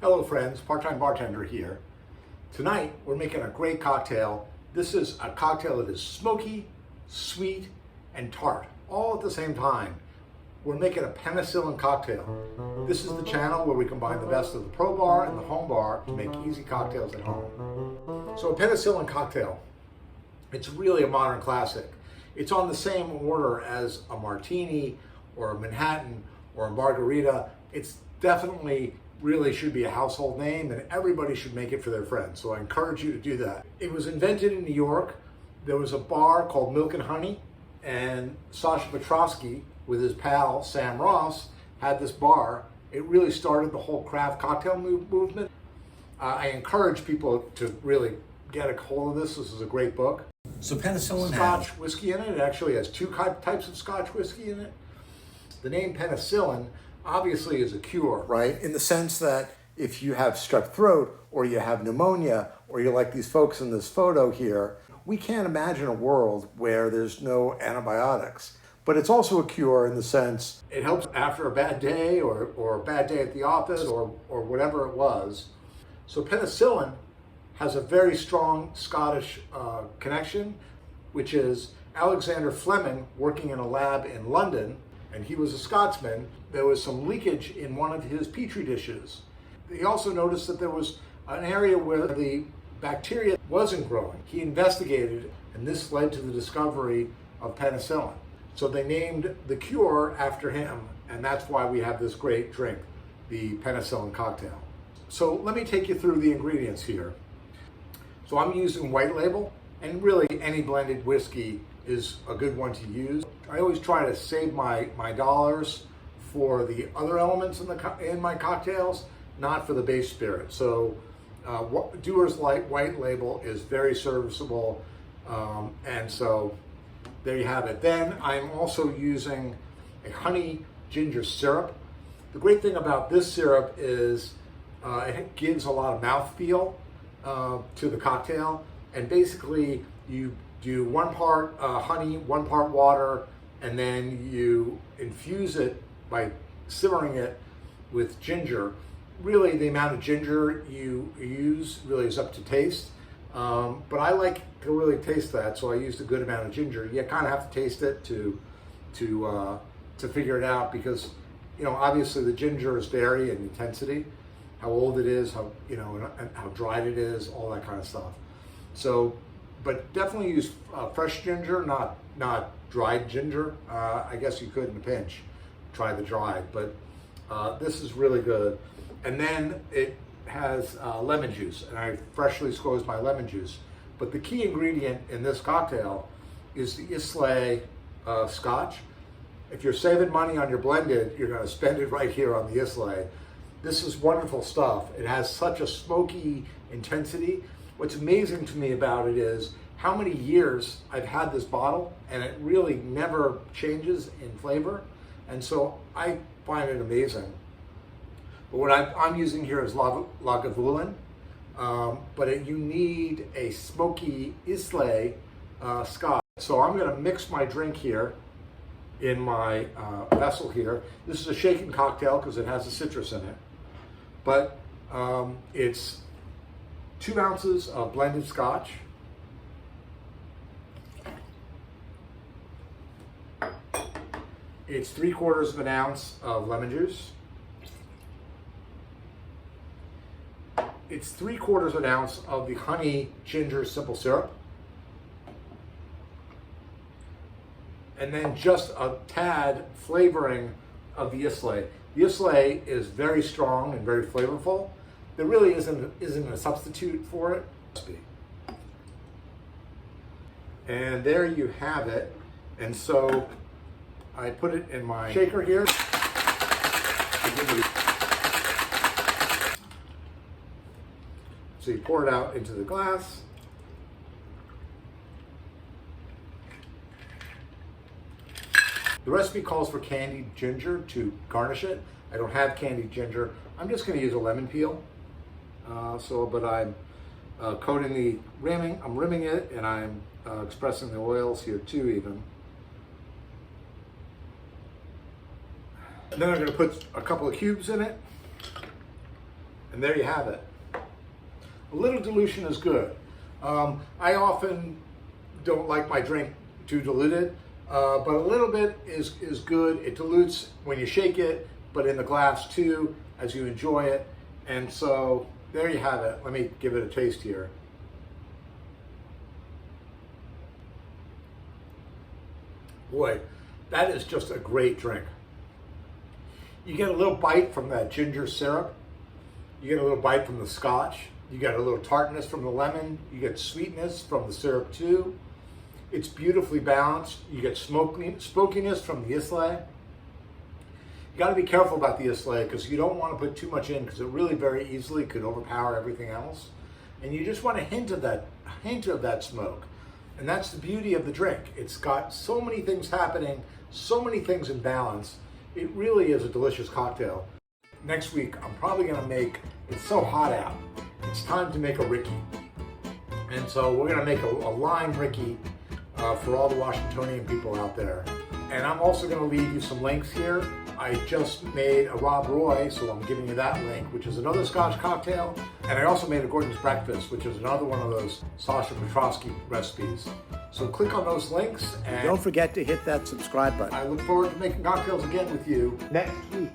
Hello friends, part-time bartender here. Tonight we're making a great cocktail. This is a cocktail that is smoky, sweet, and tart, all at the same time. We're making a penicillin cocktail. This is the channel where we combine the best of the pro bar and the home bar to make easy cocktails at home. So a penicillin cocktail, it's really a modern classic. It's on the same order as a martini or a Manhattan or a margarita. It's definitely really should be a household name and everybody should make it for their friends. So I encourage you to do that. It was invented in New York. There was a bar called Milk and Honey, and Sasha Petrosky with his pal Sam Ross had this bar. It really started the whole craft cocktail movement. I encourage people to really get a hold of this. This is a great book. So penicillin Scotch whiskey in it. It actually has two types of Scotch whiskey in it. The name penicillin obviously is a cure, right? In the sense that if you have strep throat or you have pneumonia or you're like these folks in this photo here, we can't imagine a world where there's no antibiotics. But it's also a cure in the sense it helps after a bad day or a bad day at the office or whatever it was. So penicillin has a very strong Scottish connection, which is Alexander Fleming working in a lab in London, and he was a Scotsman. There was some leakage in one of his petri dishes. He also noticed that there was an area where the bacteria wasn't growing. He investigated, and this led to the discovery of penicillin. So they named the cure after him, and that's why we have this great drink, the penicillin cocktail. So let me take you through the ingredients here. So I'm using white label, and really any blended whiskey is a good one to use. I always try to save my dollars for the other elements in my cocktails, not for the base spirit. So Dewar's Light White Label is very serviceable, and so there you have it. Then I'm also using a honey ginger syrup. The great thing about this syrup is it gives a lot of mouthfeel to the cocktail, and basically you do 1 part honey, 1 part water, and then you infuse it by simmering it with ginger. Really, the amount of ginger you use really is up to taste, but I like to really taste that, so I used a good amount of ginger. You kind of have to taste it to figure it out, because obviously the ginger is vary in intensity, how old it is, how and how dried it is, all that kind of stuff. So, but definitely use fresh ginger, not dried ginger. I guess you could in a pinch try the dried, but this is really good. And then it has lemon juice, and I freshly squeezed my lemon juice. But the key ingredient in this cocktail is the Islay Scotch. If you're saving money on your blended, you're going to spend it right here on the Islay. This is wonderful stuff. It has such a smoky intensity. What's amazing to me about it is how many years I've had this bottle, and it really never changes in flavor. And so I find it amazing. But what I'm using here is Lagavulin, but you need a smoky Islay Scotch. So I'm going to mix my drink here in my vessel here. This is a shaken cocktail because it has a citrus in it. But it's 2 ounces of blended Scotch. It's 3/4 of an ounce of lemon juice. It's 3/4 of an ounce of the honey ginger simple syrup. And then just a tad flavoring of the Islay. The Islay is very strong and very flavorful. There really isn't a substitute for it. And there you have it. And so I put it in my shaker here. So you pour it out into the glass. The recipe calls for candied ginger to garnish it. I don't have candied ginger. I'm just going to use a lemon peel. But I'm coating the rimming. I'm rimming it, and I'm expressing the oils here too, even. And then I'm going to put a couple of cubes in it. And there you have it. A little dilution is good. I often don't like my drink too diluted, but a little bit is good. It dilutes when you shake it, but in the glass too, as you enjoy it. And so there you have it. Let me give it a taste here. Boy, that is just a great drink. You get a little bite from that ginger syrup. You get a little bite from the Scotch. You get a little tartness from the lemon. You get sweetness from the syrup too. It's beautifully balanced. You get smokiness from the Islay. You got to be careful about the Islay because you don't want to put too much in because it really very easily could overpower everything else. And you just want a hint of that smoke. And that's the beauty of the drink. It's got so many things happening, so many things in balance. It really is a delicious cocktail. Next week, I'm probably gonna make, it's so hot out, it's time to make a Ricky. And so we're gonna make a lime Ricky for all the Washingtonian people out there. And I'm also gonna leave you some links here. I just made a Rob Roy, so I'm giving you that link, which is another Scotch cocktail. And I also made a Gordon's Breakfast, which is another one of those Sasha Petrosky recipes. So click on those links and Don't forget to hit that subscribe button. I look forward to making cocktails again with you Next week.